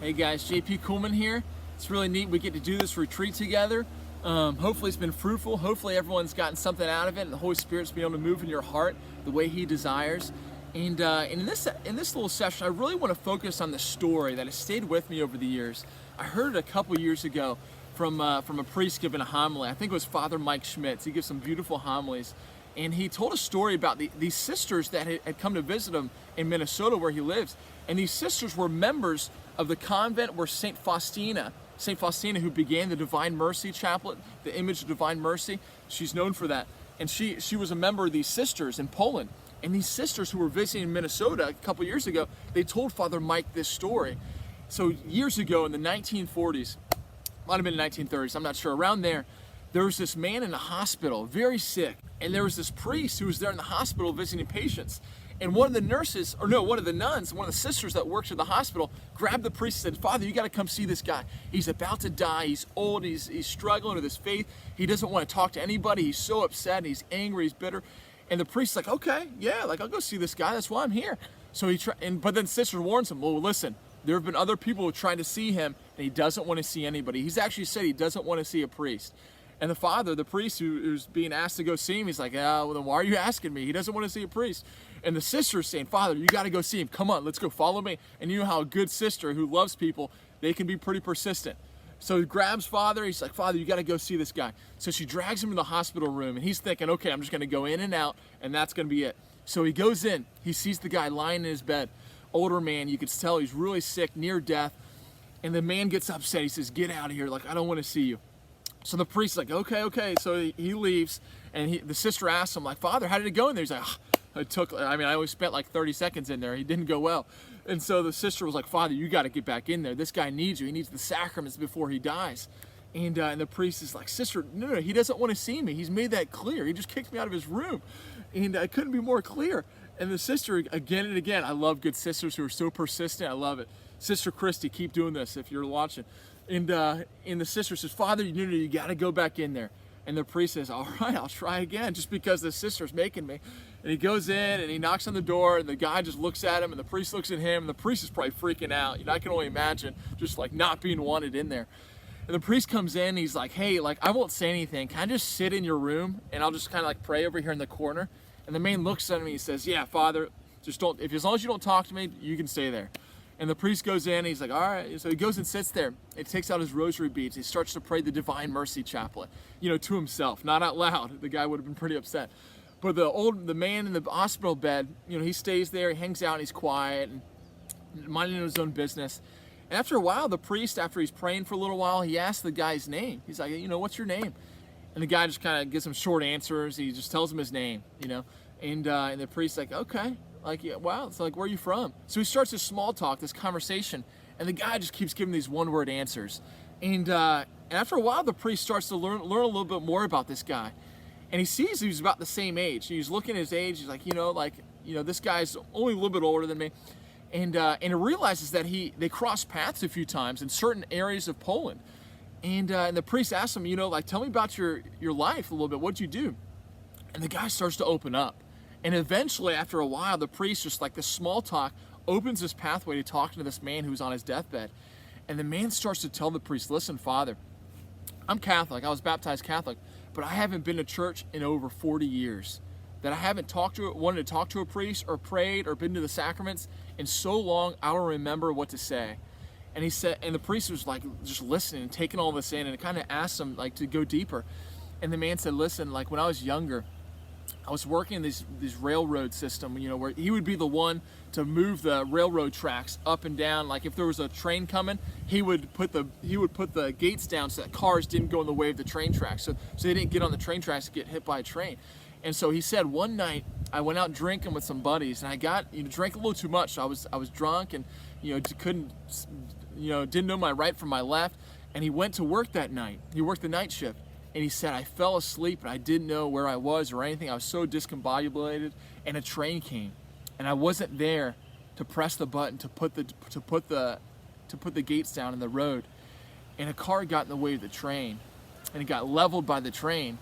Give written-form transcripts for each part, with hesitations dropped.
Hey guys, JP Kuhlman here. It's really neat we get to do this retreat together. Hopefully it's been fruitful. Hopefully everyone's gotten something out of it and the Holy Spirit's been able to move in your heart the way He desires. And in this little session, I really want to focus on the story that has stayed with me over the years. I heard it a couple years ago from a priest giving a homily. I think it was Father Mike Schmitz. He gives some beautiful homilies. And he told a story about these sisters that had come to visit him in Minnesota where he lives. And these sisters were members of the convent where St. Faustina, who began the Divine Mercy Chaplet, the image of Divine Mercy, she's known for that. And she was a member of these sisters in Poland. And these sisters who were visiting Minnesota a couple years ago, they told Father Mike this story. So years ago in the 1940s, might have been the 1930s, I'm not sure, around there was this man in a hospital, very sick. And there was this priest who was there in the hospital visiting patients. And one of the nuns, one of the sisters that works at the hospital, grabbed the priest and said, "Father, you got to come see this guy. He's about to die. He's old. He's struggling with his faith. He doesn't want to talk to anybody. He's so upset. And he's angry. He's bitter." And the priest's like, "Okay, yeah, I'll go see this guy. That's why I'm here." So but then sister warns him, "Well, listen, there have been other people who tried to see him, and he doesn't want to see anybody. He's actually said he doesn't want to see a priest." And the father, the priest who's being asked to go see him, he's like, well, then why are you asking me? He doesn't want to see a priest. And the sister's saying, "Father, you got to go see him. Come on, let's go, follow me." And you know how a good sister who loves people, they can be pretty persistent. So he grabs Father. He's like, "Father, you got to go see this guy." So she drags him to the hospital room, and he's thinking, "Okay, I'm just going to go in and out, and that's going to be it." So he goes in. He sees the guy lying in his bed, older man. You could tell he's really sick, near death. And the man gets upset. He says, "Get out of here. Like, I don't want to see you." So the priest's like, okay. So he leaves, and the sister asks him, like, "Father, how did it go in there?" He's like, I only spent like 30 seconds in there. He didn't go well. And so the sister was like, "Father, you got to get back in there. This guy needs you. He needs the sacraments before he dies." And the priest is like, "Sister, no, he doesn't want to see me. He's made that clear. He just kicked me out of his room." And I couldn't be more clear. And the sister, again and again, I love good sisters who are so persistent. I love it. Sister Christy, keep doing this if you're watching. And the sister says, "Father, you got to go back in there." And the priest says, "All right, I'll try again," just because the sister's making me. And he goes in and he knocks on the door, and the guy just looks at him, and the priest looks at him, and the priest is probably freaking out. I can only imagine just like not being wanted in there. And the priest comes in, and he's like, "Hey, like, I won't say anything. Can I just sit in your room, and I'll just kind of like pray over here in the corner?" And the man looks at him and he says, "Yeah, Father, just don't, as long as you don't talk to me, you can stay there." And the priest goes in, and he's like, "All right." So he goes and sits there. He takes out his rosary beads. He starts to pray the Divine Mercy Chaplet, to himself, not out loud. The guy would have been pretty upset. But the man in the hospital bed, he stays there, he hangs out, and he's quiet and minding his own business. And after a while, the priest, after he's praying for a little while, he asks the guy's name. He's like, "What's your name?" And the guy just kind of gives him short answers. He just tells him his name, And the priest's like, "Okay. Like, yeah, wow." It's like, "Where are you from?" So he starts this small talk, this conversation, and the guy just keeps giving these one-word answers. And after a while, the priest starts to learn a little bit more about this guy. And he sees he's about the same age. He's looking at his age. He's like, this guy's only a little bit older than me. And he realizes that they cross paths a few times in certain areas of Poland. And the priest asks him, "Tell me about your life a little bit. What'd you do?" And the guy starts to open up. And eventually, after a while, the priest, just like this small talk, opens this pathway to talking to this man who's on his deathbed. And the man starts to tell the priest, "Listen, Father, I'm Catholic. I was baptized Catholic, but I haven't been to church in over 40 years. That I haven't wanted to talk to a priest or prayed or been to the sacraments in so long, I don't remember what to say." And he said, and the priest was like just listening and taking all this in, and it kind of asked him like to go deeper. And the man said, "Listen, like when I was younger, I was working in this railroad system, where he would be the one to move the railroad tracks up and down. Like if there was a train coming, he would put the gates down so that cars didn't go in the way of the train tracks, so they didn't get on the train tracks to get hit by a train." And so he said, "One night I went out drinking with some buddies, and I drank a little too much. I was drunk, and didn't know my right from my left." And he went to work that night. He worked the night shift. And he said, "I fell asleep and I didn't know where I was or anything. I was so discombobulated, and a train came, and I wasn't there to press the button to put the gates down in the road. And a car got in the way of the train, and it got leveled by the train.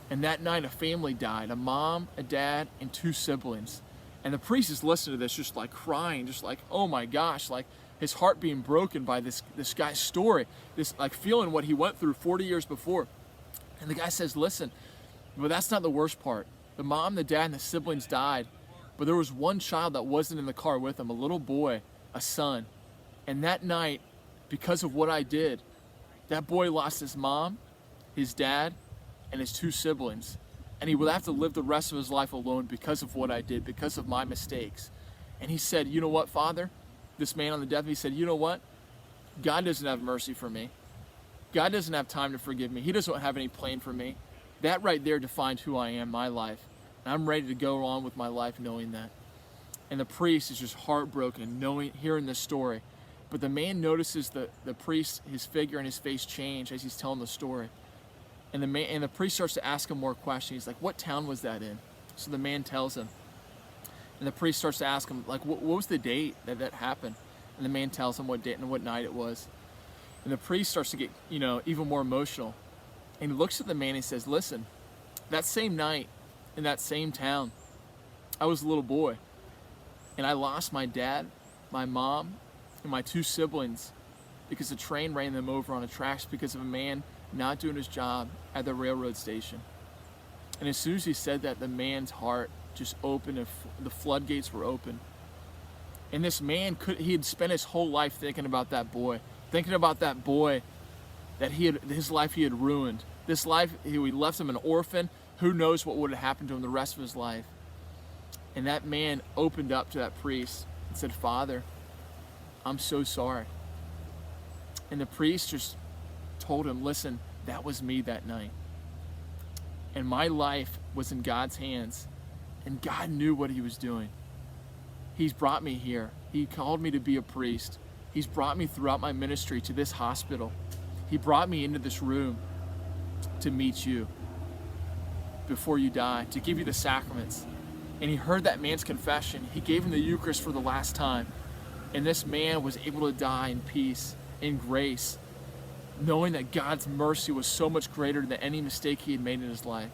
And that night a family died, a mom, a dad, and 2 siblings." And the priest is listening to this, just like crying, just like, "Oh my gosh, like his heart being broken by this guy's story, this like feeling what he went through 40 years before. And the guy says, listen, but that's not the worst part. The mom, the dad, and the siblings died, but there was one child that wasn't in the car with him, a little boy, a son. And that night, because of what I did, that boy lost his mom, his dad, and his 2 siblings. And he will have to live the rest of his life alone because of what I did, because of my mistakes. And he said, you know what, Father? This man on the deathbed, he said, you know what? God doesn't have mercy for me. God doesn't have time to forgive me. He doesn't have any plan for me. That right there defined who I am, my life. And I'm ready to go on with my life knowing that. And the priest is just heartbroken, hearing this story. But the man notices the priest, his figure and his face change as he's telling the story. And the priest starts to ask him more questions. He's like, what town was that in? So the man tells him. And the priest starts to ask him, like, what was the date that happened? And the man tells him what date and what night it was. And the priest starts to get, even more emotional. And he looks at the man and he says, listen, that same night in that same town, I was a little boy. And I lost my dad, my mom, and my 2 siblings because the train ran them over on the tracks because of a man not doing his job at the railroad station. And as soon as he said that, the man's heart just opened and the floodgates were open. And this man, he had spent his whole life thinking about that boy that his life he had ruined. This life, he left him an orphan. Who knows what would have happened to him the rest of his life. And that man opened up to that priest and said, Father, I'm so sorry. And the priest just told him, listen, that was me that night. And my life was in God's hands. And God knew what he was doing. He's brought me here. He called me to be a priest. He's brought me throughout my ministry to this hospital. He brought me into this room to meet you before you die, to give you the sacraments. And he heard that man's confession. He gave him the Eucharist for the last time. And this man was able to die in peace, in grace, knowing that God's mercy was so much greater than any mistake he had made in his life.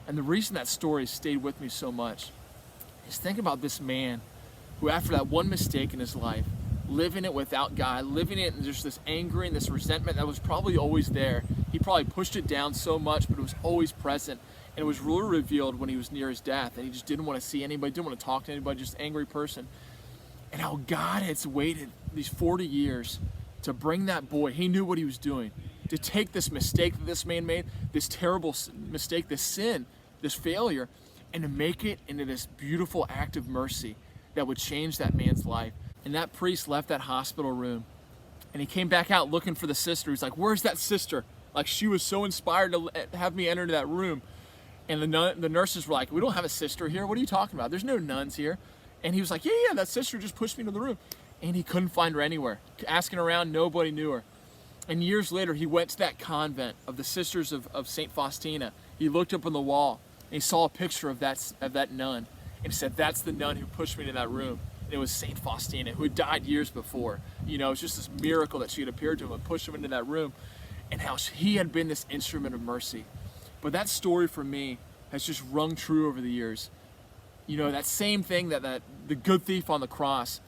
And the reason that story stayed with me so much is think about this man who, after that one mistake in his life, living it without God, living it in just this anger and this resentment that was probably always there. He probably pushed it down so much, but it was always present. And it was really revealed when he was near his death, and he just didn't want to see anybody, didn't want to talk to anybody, just an angry person. And how God has waited these 40 years to bring that boy. He knew what he was doing. To take this mistake that this man made, this terrible mistake, this sin, this failure, and to make it into this beautiful act of mercy that would change that man's life. And that priest left that hospital room, and he came back out looking for the sister. He's like, where's that sister? Like, she was so inspired to have me enter into that room. And the nurses were like, we don't have a sister here. What are you talking about? There's no nuns here. And he was like, yeah, that sister just pushed me into the room. And he couldn't find her anywhere. Asking around, nobody knew her. And years later, he went to that convent of the Sisters of St. Faustina. He looked up on the wall, and he saw a picture of that nun. And he said, that's the nun who pushed me into that room. And it was St. Faustina, who had died years before. It was just this miracle that she had appeared to him and pushed him into that room. And how he had been this instrument of mercy. But that story for me has just rung true over the years. That same thing that the good thief on the cross,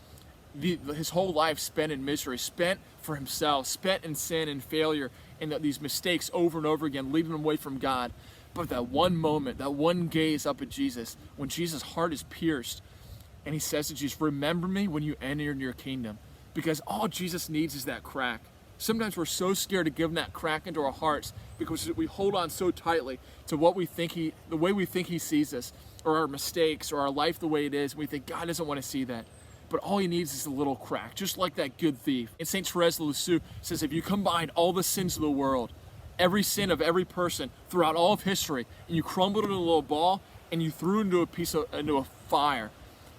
his whole life spent in misery, spent for himself, spent in sin and failure, and these mistakes over and over again, leading him away from God. But that one moment, that one gaze up at Jesus, when Jesus' heart is pierced, and he says to Jesus, remember me when you enter into your kingdom. Because all Jesus needs is that crack. Sometimes we're so scared to give him that crack into our hearts because we hold on so tightly to what we think the way we think he sees us, or our mistakes, or our life the way it is. We think God doesn't want to see that. But all he needs is a little crack, just like that good thief. And St. Therese of Lisieux says, if you combine all the sins of the world, every sin of every person throughout all of history, and you crumbled it in a little ball, and you threw it into a fire,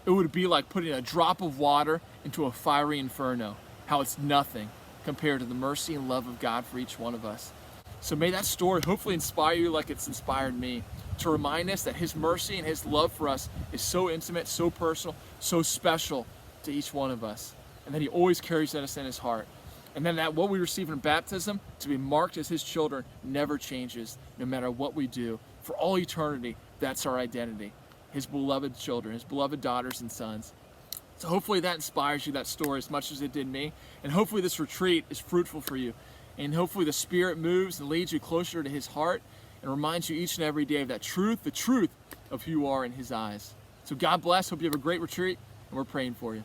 it would be like putting a drop of water into a fiery inferno. How it's nothing compared to the mercy and love of God for each one of us. So may that story hopefully inspire you like it's inspired me, to remind us that his mercy and his love for us is so intimate, so personal, so special to each one of us, and that he always carries us in his heart. And then that what we receive in baptism, to be marked as his children, never changes, no matter what we do. For all eternity, that's our identity. His beloved children, his beloved daughters and sons. So hopefully that inspires you, that story, as much as it did me. And hopefully this retreat is fruitful for you. And hopefully the Spirit moves and leads you closer to His heart and reminds you each and every day of that truth, the truth of who you are in His eyes. So God bless. Hope you have a great retreat, and we're praying for you.